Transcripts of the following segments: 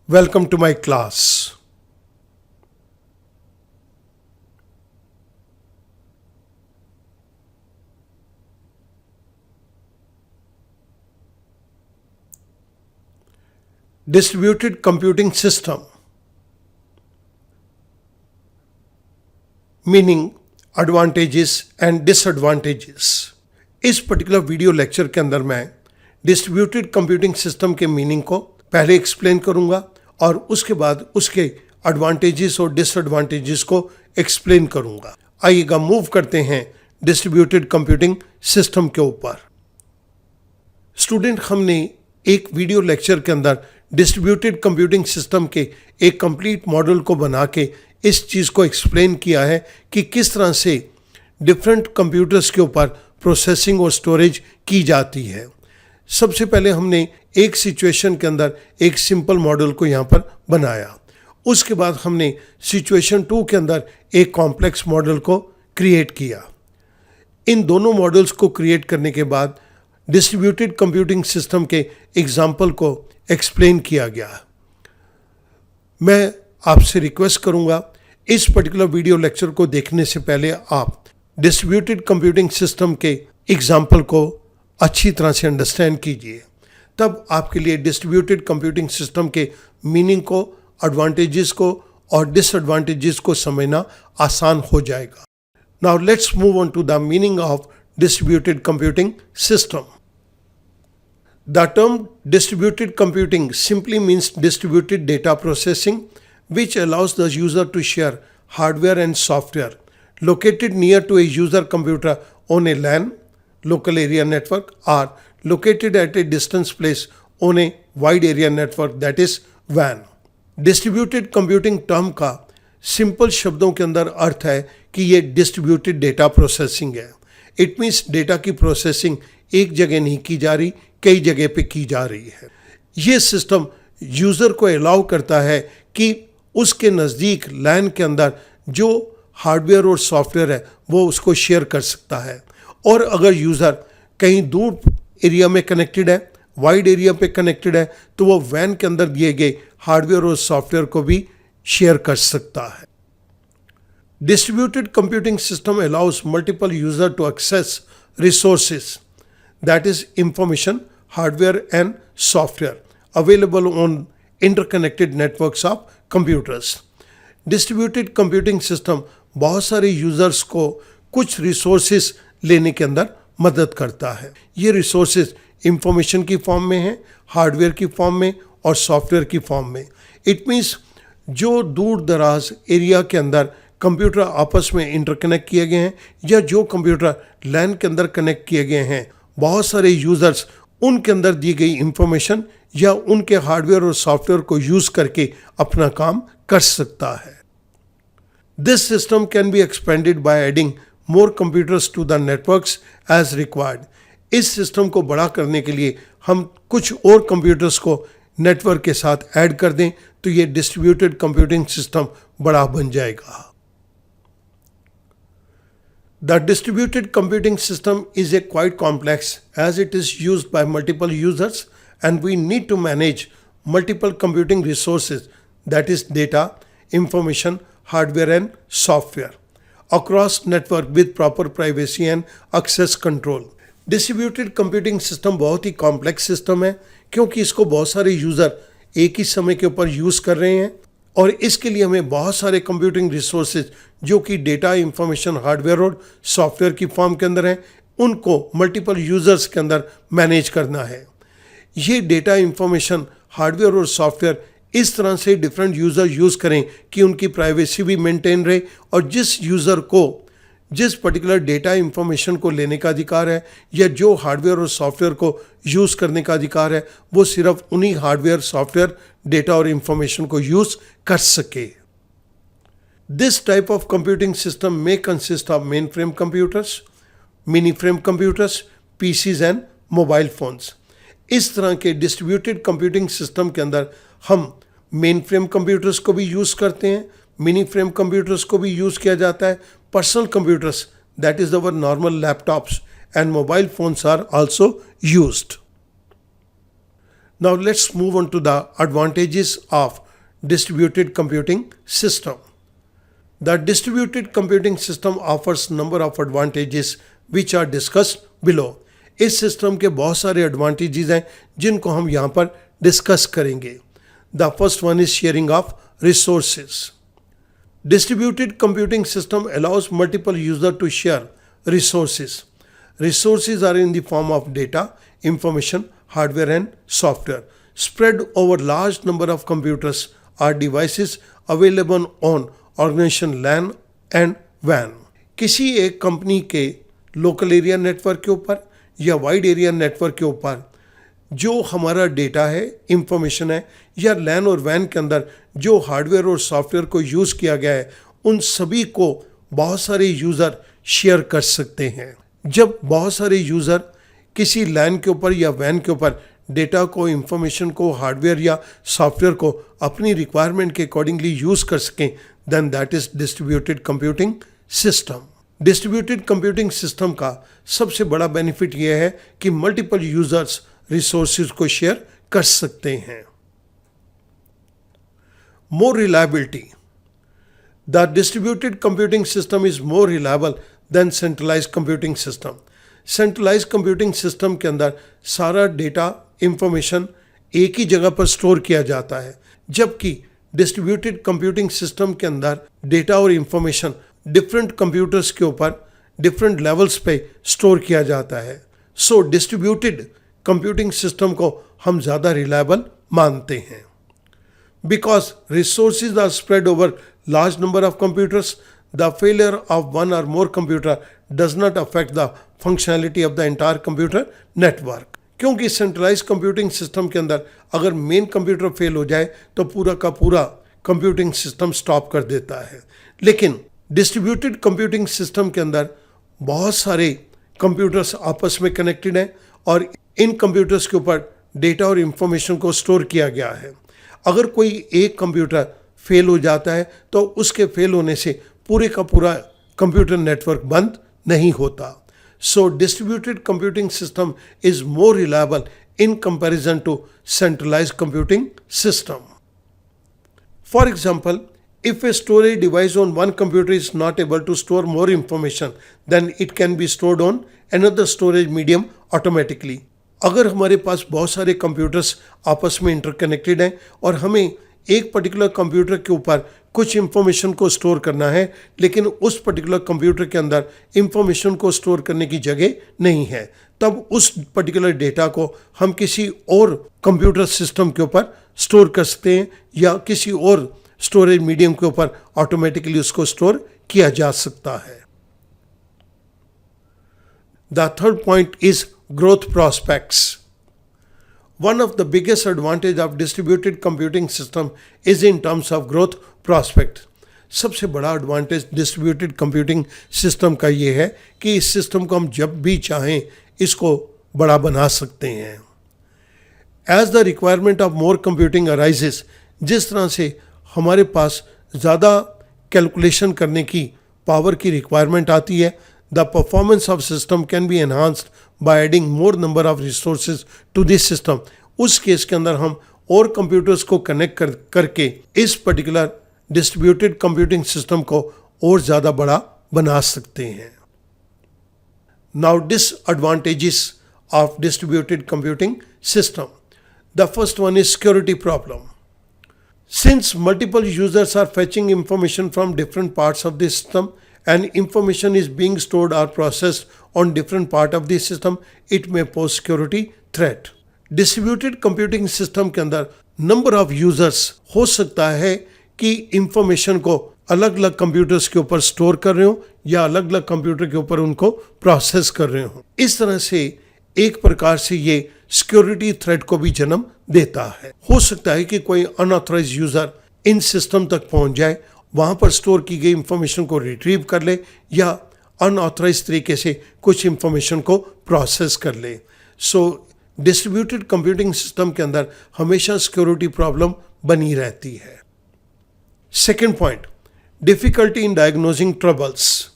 Welcome to my class. Distributed computing system, meaning advantages and disadvantages. इस particular video lecture के अंदर मैं distributed computing system के meaning को पहले एक्सप्लेन करूंगा और उसके बाद उसके एडवांटेजेस और डिसएडवांटेजेस को एक्सप्लेन करूंगा। आइएगा मूव करते हैं डिस्ट्रीब्यूटेड कंप्यूटिंग सिस्टम के ऊपर। स्टूडेंट, हमने एक वीडियो लेक्चर के अंदर डिस्ट्रीब्यूटेड कंप्यूटिंग सिस्टम के एक कंप्लीट मॉडल को बना के इस चीज़ को एक्सप्लेन किया है कि किस तरह से डिफरेंट कंप्यूटर्स के ऊपर प्रोसेसिंग और स्टोरेज की जाती है। सबसे पहले हमने एक सिचुएशन के अंदर एक सिंपल मॉडल को यहाँ पर बनाया। उसके बाद हमने सिचुएशन 2 के अंदर एक कॉम्प्लेक्स मॉडल को क्रिएट किया। इन दोनों मॉडल्स को क्रिएट करने के बाद डिस्ट्रीब्यूटेड कंप्यूटिंग सिस्टम के एग्जाम्पल को एक्सप्लेन किया गया। मैं आपसे रिक्वेस्ट करूंगा, इस पर्टिकुलर वीडियो लेक्चर को देखने से पहले आप डिस्ट्रीब्यूटेड कंप्यूटिंग सिस्टम के एग्जाम्पल को अच्छी तरह से अंडरस्टैंड कीजिए, तब आपके लिए डिस्ट्रीब्यूटेड कंप्यूटिंग सिस्टम के मीनिंग को, एडवांटेजेस को और डिसएडवांटेजेस को समझना आसान हो जाएगा। Now let's move on to the meaning of distributed computing system. The term distributed computing simply means distributed data processing, which allows the user to share hardware and software located near to a user computer on a LAN, local area network, or located at a distance place on a wide area network, that is WAN. Distributed computing term का simple शब्दों के अंदर अर्थ है कि ये distributed data processing है। It means data की processing एक जगह नहीं की जा रही, कई जगह पे की जा रही है। ये सिस्टम यूज़र को अलाउ करता है कि उसके नज़दीक लैन के अंदर जो हार्डवेयर और सॉफ्टवेयर है वो उसको शेयर कर सकता है। और अगर यूज़र कहीं दूर एरिया में कनेक्टेड है, वाइड एरिया पे कनेक्टेड है, तो वो वैन के अंदर दिए गए हार्डवेयर और सॉफ्टवेयर को भी शेयर कर सकता है। Distributed computing system allows multiple users to access resources, that is information, hardware and software available on interconnected networks of computers. Distributed computing system बहुत सारे users को कुछ resources लेने के अंदर मदद करता है। ये resources information की फॉर्म में है, हार्डवेयर की फॉर्म में और सॉफ्टवेयर की फॉर्म में। It means जो दूर दराज एरिया के अंदर कंप्यूटर आपस में इंटरकनेक्ट किए गए हैं या जो कंप्यूटर लैन के अंदर कनेक्ट किए गए हैं, बहुत सारे यूज़र्स उनके अंदर दी गई इंफॉर्मेशन या उनके हार्डवेयर और सॉफ्टवेयर को यूज़ करके अपना काम कर सकता है। This system can be expanded by adding more computers to the networks as required. इस सिस्टम को बड़ा करने के लिए हम कुछ और कंप्यूटर्स को नेटवर्क के साथ ऐड कर दें तो ये डिस्ट्रीब्यूटेड कंप्यूटिंग सिस्टम बड़ा बन जाएगा। The distributed computing system is a quite complex as it is used by multiple users and we need to manage multiple computing resources, that is data, information, hardware and software across network with proper privacy and access control. Distributed computing system बहुत ही complex system है क्योंकि इसको बहुत सारे user एक ही समय के ऊपर यूज़ कर रहे हैं और इसके लिए हमें बहुत सारे कंप्यूटिंग रिसोर्सेज जो कि डेटा, इंफॉर्मेशन, हार्डवेयर और सॉफ्टवेयर की फॉर्म के अंदर हैं, उनको मल्टीपल यूज़र्स के अंदर मैनेज करना है। ये डेटा, इंफॉर्मेशन, हार्डवेयर और सॉफ्टवेयर इस तरह से डिफरेंट यूज़र यूज़ करें कि उनकी प्राइवेसी भी मेंटेन रहे और जिस यूज़र को जिस पर्टिकुलर डेटा, इंफॉर्मेशन को लेने का अधिकार है या जो हार्डवेयर और सॉफ्टवेयर को यूज़ करने का अधिकार है, वो सिर्फ उन्हीं हार्डवेयर, सॉफ्टवेयर, डेटा और इंफॉर्मेशन को यूज़ कर सके। This type of computing system में consist of mainframe computers, mini frame computers, PCs and mobile phones. इस तरह के डिस्ट्रीब्यूटेड कंप्यूटिंग सिस्टम के अंदर हम मेन फ्रेम कंप्यूटर्स को भी यूज़ करते हैं, मिनी फ्रेम कंप्यूटर्स को भी यूज़ किया जाता है, personal computers, that is our normal laptops, and mobile phones are also used. Now let's move on to the advantages of distributed computing system. The distributed computing system offers number of advantages which are discussed below. इस system के बहुत सारे advantages हैं जिनको हम यहाँ पर discuss करेंगे. The first one is sharing of resources. Distributed computing system allows multiple users to share resources. Resources are in the form of data, information, hardware and software spread over large number of computers or devices available on organization LAN and WAN. किसी एक company के local area network के ऊपर या wide area network के ऊपर जो हमारा डेटा है, इंफॉर्मेशन है, या लैन और वैन के अंदर जो हार्डवेयर और सॉफ्टवेयर को यूज़ किया गया है, उन सभी को बहुत सारे यूज़र शेयर कर सकते हैं. जब बहुत सारे यूज़र किसी लैन के ऊपर या वैन के ऊपर डेटा को, इंफॉर्मेशन को, हार्डवेयर या सॉफ्टवेयर को अपनी रिक्वायरमेंट के अकॉर्डिंगली यूज़ कर सकें, then that is distributed computing system. Distributed computing system का सबसे बड़ा बेनिफिट यह है कि मल्टीपल यूजर्स रिसोर्सेज को शेयर कर सकते हैं. More reliability. The distributed computing system is more reliable than centralize computing system. Centralize computing system के अंदर सारा डेटा, इंफॉर्मेशन एक ही जगह पर स्टोर किया जाता है, जबकि डिस्ट्रीब्यूटेड कंप्यूटिंग सिस्टम के अंदर डेटा और इंफॉर्मेशन डिफरेंट कंप्यूटर्स के ऊपर डिफरेंट लेवल्स पे स्टोर किया जाता है. सो डिस्ट्रीब्यूटेड कंप्यूटिंग सिस्टम को हम ज़्यादा रिलायबल मानते हैं. Because resources are spread over large number of computers, the failure of one or more computer does not affect the functionality of the entire computer network. क्योंकि centralize computing system के अंदर अगर main computer fail हो जाए तो पूरा का पूरा कंप्यूटिंग सिस्टम स्टॉप कर देता है. लेकिन डिस्ट्रीब्यूटेड कंप्यूटिंग सिस्टम के अंदर बहुत सारे कंप्यूटर्स आपस में कनेक्टेड हैं और इन कंप्यूटर्स के ऊपर डेटा और इंफॉर्मेशन को स्टोर किया गया है. अगर कोई एक कंप्यूटर फेल हो जाता है तो उसके फेल होने से पूरे का पूरा कंप्यूटर नेटवर्क बंद नहीं होता. So distributed computing system is more reliable in comparison to centralized computing system. For example, if a storage device on one computer is not able to store more information, then it can be stored on another storage medium automatically. अगर हमारे पास बहुत सारे computers आपस में interconnected हैं और हमें एक पर्टिकुलर कंप्यूटर के ऊपर कुछ इंफॉर्मेशन को स्टोर करना है, लेकिन उस पर्टिकुलर कंप्यूटर के अंदर इंफॉर्मेशन को स्टोर करने की जगह नहीं है, तब उस पर्टिकुलर डेटा को हम किसी और कंप्यूटर सिस्टम के ऊपर स्टोर कर सकते हैं या किसी और स्टोरेज मीडियम के ऊपर ऑटोमेटिकली उसको स्टोर किया जा सकता है. The third point is growth prospects. One of the biggest advantage of distributed computing system is in terms of growth prospect. सबसे बड़ा एडवांटेज डिस्ट्रीब्यूटेड कंप्यूटिंग सिस्टम का ये है कि इस सिस्टम को हम जब भी चाहें इसको बड़ा बना सकते हैं. As the requirement of more computing arises, जिस तरह से हमारे पास ज़्यादा कैलकुलेशन करने की पावर की रिक्वायरमेंट आती है, the performance of system can be enhanced by adding more number of resources to this system. उस केस के अंदर हम और कंप्यूटर्स को कनेक्ट करके इस पर्टिकुलर डिस्ट्रीब्यूटेड कंप्यूटिंग सिस्टम को और ज़्यादा बड़ा बना सकते हैं. Now disadvantages of distributed computing system. The first one is security problem. Since multiple users are fetching information from different parts of the system and information is being stored or processed on different part of the system, it may pose security threat. Distributed computing system के अंदर number of users हो सकता है कि information को अलग अलग computers के ऊपर स्टोर कर रहे हो या अलग अलग कंप्यूटर के ऊपर उनको प्रोसेस कर रहे हो. इस तरह से एक प्रकार से ये सिक्योरिटी थ्रेट को भी जन्म देता है. हो सकता है कि कोई अनऑथराइज यूजर इन सिस्टम तक पहुंच जाए, वहां पर स्टोर की गई इंफॉर्मेशन को रिट्रीव कर ले या अनऑथराइज तरीके से कुछ इंफॉर्मेशन को प्रोसेस कर ले. सो डिस्ट्रीब्यूटेड कंप्यूटिंग सिस्टम के अंदर हमेशा सिक्योरिटी प्रॉब्लम बनी रहती है. Second point, difficulty in diagnosing troubles.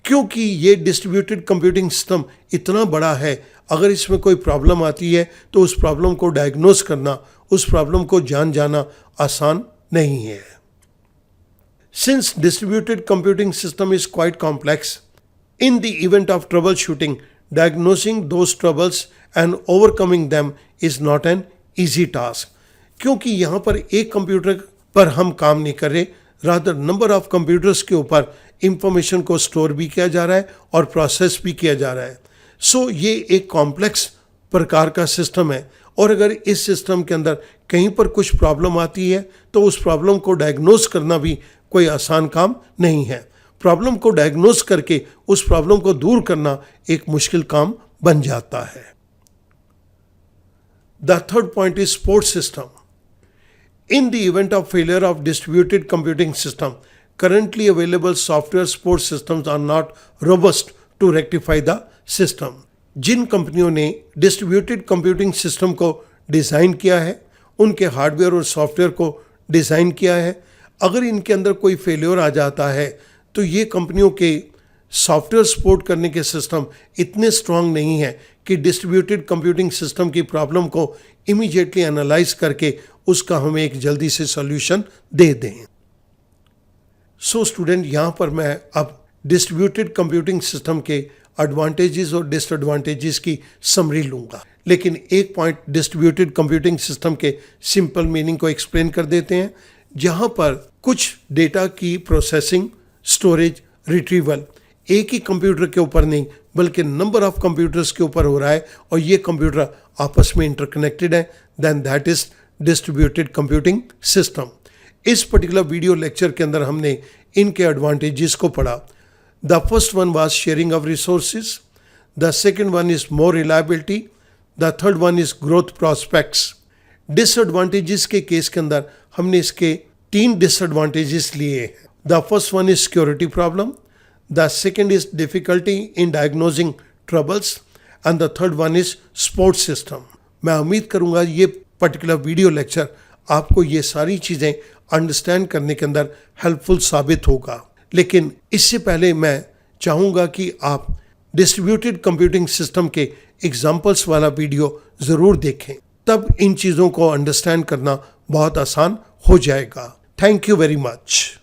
क्योंकि ये डिस्ट्रीब्यूटेड कंप्यूटिंग सिस्टम इतना बड़ा है, अगर इसमें कोई प्रॉब्लम आती है तो उस प्रॉब्लम को डायग्नोस करना, उस प्रॉब्लम को जान जाना आसान नहीं है। Since distributed computing system is quite complex, in the event of troubleshooting, diagnosing those troubles and overcoming them is not an easy task. क्योंकि यहाँ पर एक कंप्यूटर पर हम काम नहीं कर रहे, रादर नंबर ऑफ कंप्यूटर्स के ऊपर इंफॉर्मेशन को स्टोर भी किया जा रहा है और प्रोसेस भी किया जा रहा है। सो ये एक कॉम्प्लेक्स प्रकार का सिस्टम है और अगर इस सिस्टम के अंदर कहीं पर कुछ प्रॉब्लम आती है तो उस प्रॉब्लम को डायग्नोस करना भी कोई आसान काम नहीं है। प्रॉब्लम को डायग्नोस करके उस प्रॉब्लम को दूर करना एक मुश्किल काम बन जाता है। The third point is support system. In the event of failure of distributed computing system, currently available software support systems are not robust to rectify the system. जिन कंपनियों ने डिस्ट्रीब्यूटेड कंप्यूटिंग सिस्टम को डिज़ाइन किया है, उनके hardware और software को design किया है, अगर इनके अंदर कोई फेलियर आ जाता है तो ये कंपनियों के सॉफ्टवेयर सपोर्ट करने के सिस्टम इतने स्ट्रांग नहीं है कि डिस्ट्रीब्यूटेड कंप्यूटिंग सिस्टम की प्रॉब्लम को इमीडिएटली एनालाइज करके उसका हमें एक जल्दी से सॉल्यूशन दे दें। सो स्टूडेंट, यहाँ पर मैं अब डिस्ट्रीब्यूटेड कंप्यूटिंग सिस्टम के एडवांटेजेस और डिसएडवांटेजेस की समरी लूँगा, लेकिन एक पॉइंट डिस्ट्रीब्यूटेड कंप्यूटिंग सिस्टम के सिंपल मीनिंग को एक्सप्लेन कर देते हैं। जहाँ पर कुछ डेटा की प्रोसेसिंग, स्टोरेज, रिट्रीवल एक ही कंप्यूटर के ऊपर नहीं बल्कि नंबर ऑफ कंप्यूटर्स के ऊपर हो रहा है और ये कंप्यूटर आपस में इंटरकनेक्टेड है, then that is distributed computing system. इस पर्टिकुलर वीडियो लेक्चर के अंदर हमने इनके एडवांटेजेस को पढ़ा। The first one was sharing of resources, the second one is more reliability, the third one is growth prospects. Disadvantages के case के अंदर हमने इसके 3 डिसएडवांटेजेस लिए हैं। The first one is security problem, the second is difficulty in diagnosing troubles and the third one is support system. मैं उम्मीद करूँगा ये पर्टिकुलर वीडियो लेक्चर आपको ये सारी चीज़ें अंडरस्टैंड करने के अंदर हेल्पफुल साबित होगा। लेकिन इससे पहले मैं चाहूँगा कि आप डिस्ट्रीब्यूटेड कंप्यूटिंग सिस्टम के एग्जाम्पल्स वाला वीडियो ज़रूर देखें, तब इन चीज़ों को अंडरस्टैंड करना बहुत आसान हो जाएगा। Thank you very much.